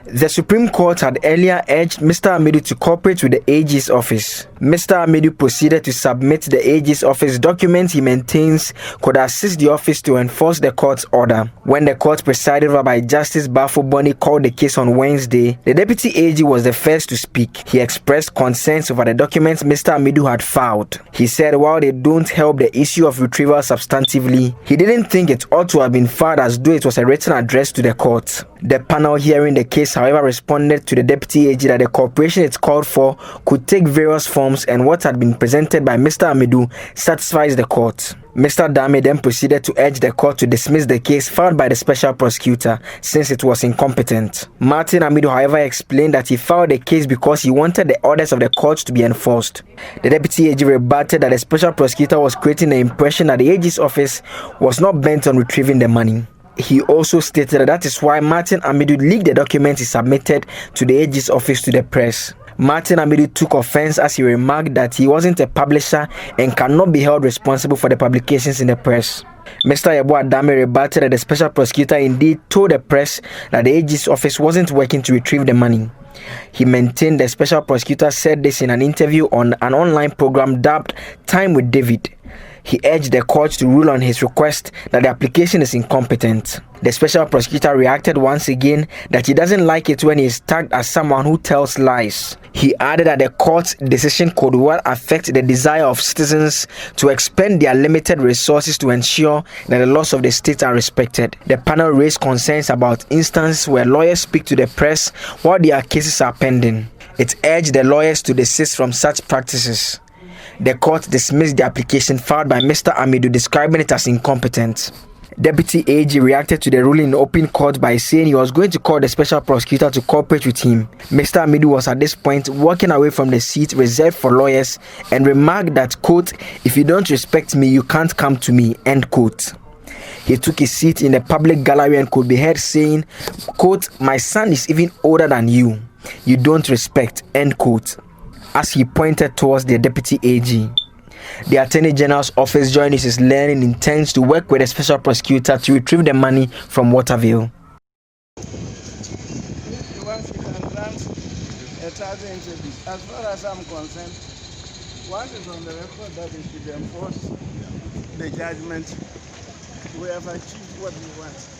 The Supreme Court had earlier urged Mr. Amidu to cooperate with the AG's office. Mr. Amidu proceeded to submit the AG's office documents he maintains could assist the office to enforce the court's order. When the court presided over by Justice Bafo Boni called the case on Wednesday, the Deputy AG was the first to speak. He expressed concerns over the documents Mr. Amidu had filed. He said while they don't help the issue of retrieval substantively, he didn't think it ought to have been filed as though it was a written address to the court. The panel hearing the case, however, responded to the Deputy AG that the cooperation it called for could take various forms and what had been presented by Mr. Amidu satisfies the court. Mr. Dame then proceeded to urge the court to dismiss the case filed by the special prosecutor since it was incompetent. Martin Amidu, however, explained that he filed the case because he wanted the orders of the court to be enforced. The Deputy AG rebutted that the special prosecutor was creating the impression that the AG's office was not bent on retrieving the money. He also stated that is why Martin Amidu leaked the documents he submitted to the AG's office to the press. Martin Amidu took offense as he remarked that he wasn't a publisher and cannot be held responsible for the publications in the press. Mr. Yebo Adame rebutted that the special prosecutor indeed told the press that the AG's office wasn't working to retrieve the money. He maintained the special prosecutor said this in an interview on an online program dubbed Time with David. He urged the court to rule on his request that the application is incompetent. The special prosecutor reacted once again that he doesn't like it when he is tagged as someone who tells lies. He added that the court's decision could well affect the desire of citizens to expend their limited resources to ensure that the laws of the state are respected. The panel raised concerns about instances where lawyers speak to the press while their cases are pending. It urged the lawyers to desist from such practices. The court dismissed the application filed by Mr. Amidu, describing it as incompetent. Deputy AG reacted to the ruling in open court by saying he was going to call the special prosecutor to cooperate with him. Mr. Amidu was at this point walking away from the seat reserved for lawyers and remarked that, quote, "If you don't respect me, you can't come to me," end quote. He took his seat in a public gallery and could be heard saying, quote, "My son is even older than you. You don't respect," end quote, as he pointed towards the Deputy AG. The Attorney General's office, joining his learning, intends to work with the special prosecutor to retrieve the money from Waterville. Once you can grant 1,000 interviews, as far as I'm concerned, once it's on the record that it should enforce the judgment, we have achieved what we want.